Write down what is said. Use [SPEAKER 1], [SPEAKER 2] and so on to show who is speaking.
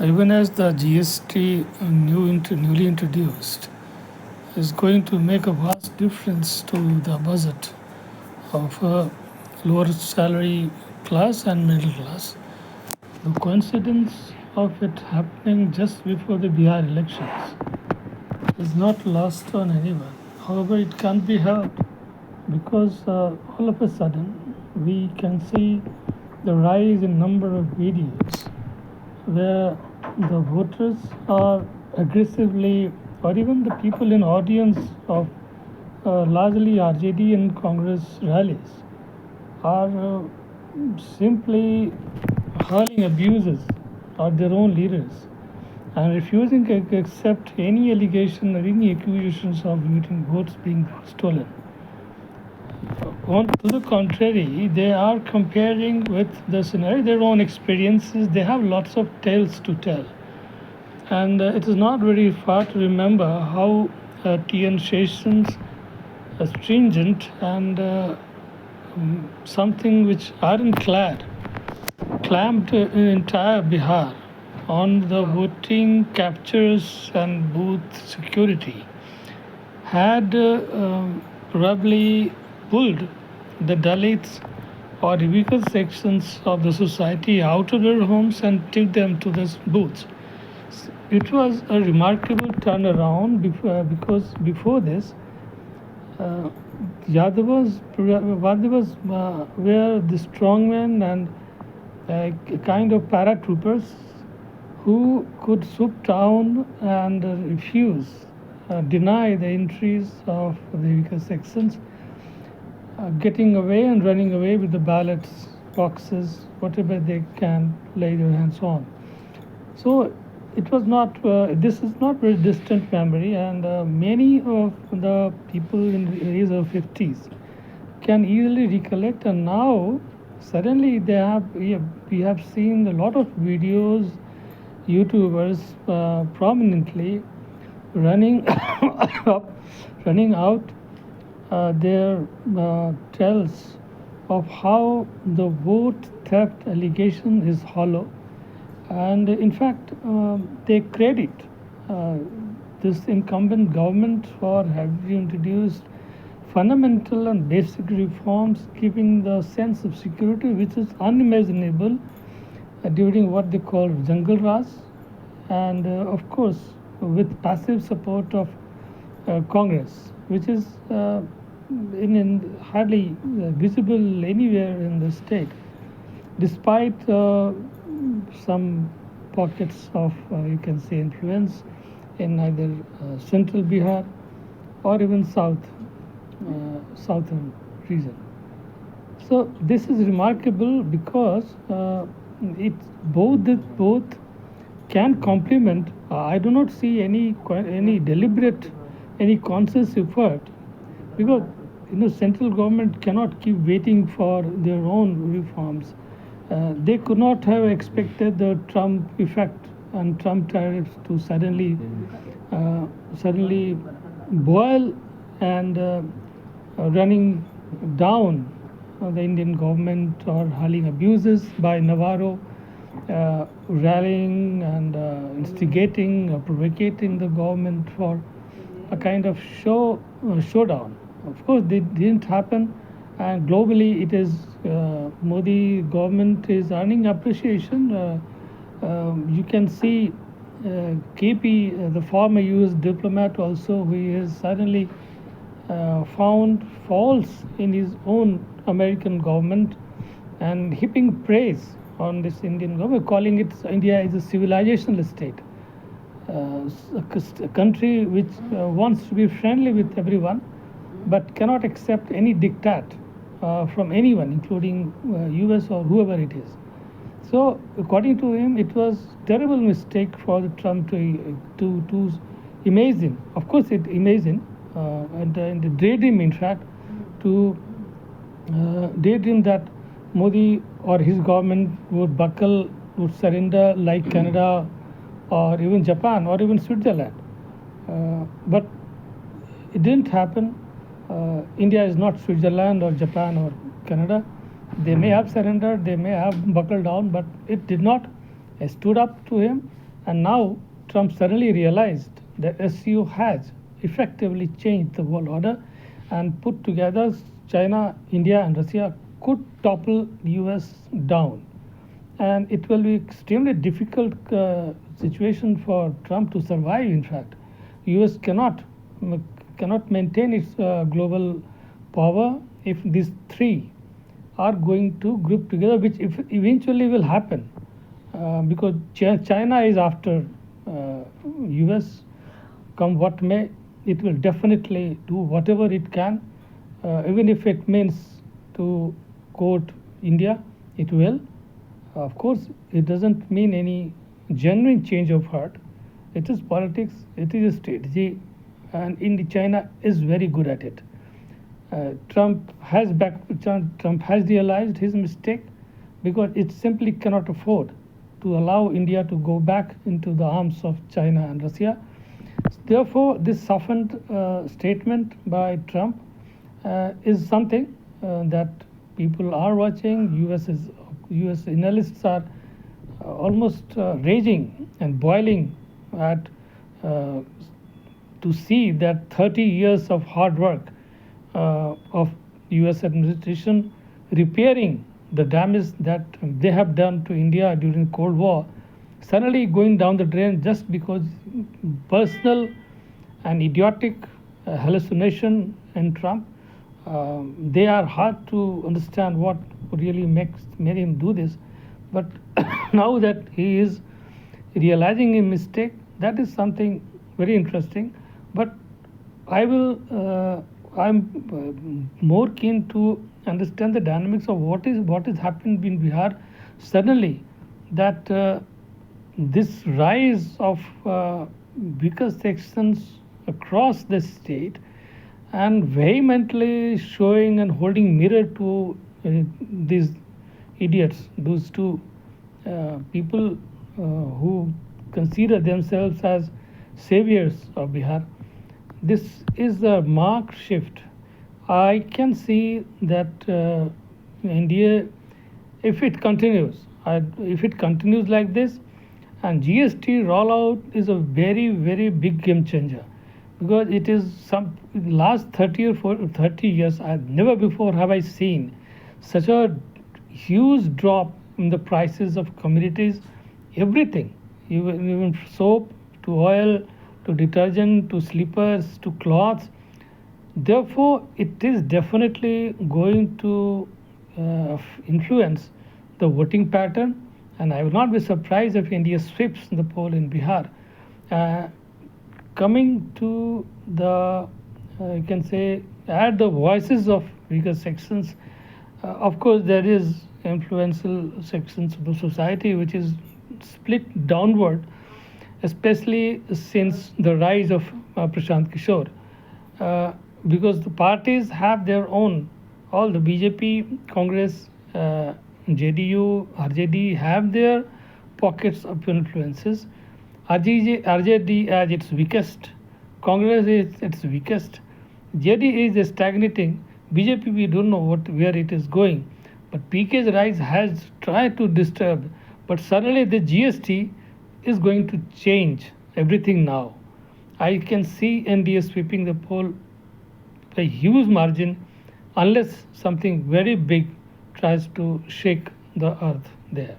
[SPEAKER 1] even as the GST newly introduced is going to make a vast difference to the budget of lower salary class and middle class. The coincidence of it happening just before the Bihar elections is not lost on anyone. However, it can't be helped because all of a sudden we can see the rise in number of videos where the voters are aggressively, or even the people in audience of largely RJD and Congress rallies, are simply hurling abuses at their own leaders and refusing to accept any allegation or any accusations of votes being stolen. To the contrary, they are comparing with the scenario, their own experiences. They have lots of tales to tell. And it is not very far to remember how T.N. Sessions, stringent and something which ironclad, clamped entire Bihar on the voting captures and booth security, had probably pulled the Dalits or weaker sections of the society out of their homes and took them to the booths. It was a remarkable turnaround because before this, Yadavas were the strongmen and a kind of paratroopers who could swoop down and refuse, deny the entries of the weaker sections, getting away and running away with the ballots, boxes, whatever they can lay their hands on. So it was not, this is not very distant memory, and many of the people in the age of 50s can easily recollect, and now suddenly we have seen a lot of videos, YouTubers prominently running running out their tells of how the vote theft allegation is hollow, and in fact they credit this incumbent government for having introduced fundamental and basic reforms, giving the sense of security which is unimaginable during what they call Jungle Raj, and of course with passive support of Congress, which is in hardly visible anywhere in the state, despite some pockets of you can say influence in either central Bihar or even southern region. So this is remarkable because it both can complement. I do not see any deliberate, any conscious effort, because central government cannot keep waiting for their own reforms. They could not have expected the Trump effect and Trump tariffs to suddenly boil and running down the Indian government, or hurling abuses by Navarro, rallying and instigating or provocating the government for a kind of showdown. Of course, it didn't happen, and globally it is Modi government is earning appreciation. You can see KP, the former US diplomat, also, who is suddenly found faults in his own American government and heaping praise on this Indian government, calling it India is a civilizational state, a country which wants to be friendly with everyone but cannot accept any diktat from anyone, including US or whoever it is. So according to him, it was terrible mistake for the Trump to imagine. Of course, it imagined and daydream, in fact, to daydream that Modi or his government would buckle, would surrender like Canada or even Japan or even Switzerland. But it didn't happen. India is not Switzerland or Japan or Canada. They may have surrendered, they may have buckled down, but it did not. It stood up to him, And now Trump suddenly realized that SCO has effectively changed the world order and put together China, India, and Russia could topple the US down. And it will be extremely difficult situation for Trump to survive. In fact, US cannot maintain its global power if these three are going to group together, which if eventually will happen, because China is after US, come what may. It will definitely do whatever it can, even if it means to court India, it will. Of course, it doesn't mean any genuine change of heart. It is politics, it is a strategy, and China is very good at it. Trump has realized his mistake, because it simply cannot afford to allow India to go back into the arms of China and Russia. Therefore, this softened statement by Trump is something that people are watching. US analysts are almost raging and boiling at to see that 30 years of hard work of US administration repairing the damage that they have done to India during the Cold War suddenly going down the drain just because personal and idiotic hallucination in Trump. They are hard to understand what really made him do this. But now that he is realizing a mistake, that is something very interesting. But I'm more keen to understand the dynamics of what is happening in Bihar. Suddenly, that this rise of weaker sections across the state and vehemently showing and holding mirror to these idiots, those two people who consider themselves as saviors of Bihar. This is a marked shift. I can see that NDA, if it continues like this, and GST rollout is a very, very big game changer, because it is some last 30 years. Never before have I seen such a huge drop in the prices of commodities, everything, even soap to oil to detergent to slippers to cloths. Therefore, it is definitely going to influence the voting pattern, and I will not be surprised if India sweeps the poll in Bihar. Coming to the, you can say, add the voices of weaker sections. Of course, there is influential sections of the society which is split downward, especially since the rise of Prashant Kishore. Because the parties have their own, all the BJP, Congress, JDU, RJD have their pockets of influences. RJD as its weakest, Congress is its weakest, JD is stagnating, BJP we don't know where it is going, but PK's rise has tried to disturb, but suddenly the GST is going to change everything now. I can see NDA sweeping the poll by huge margin unless something very big tries to shake the earth there.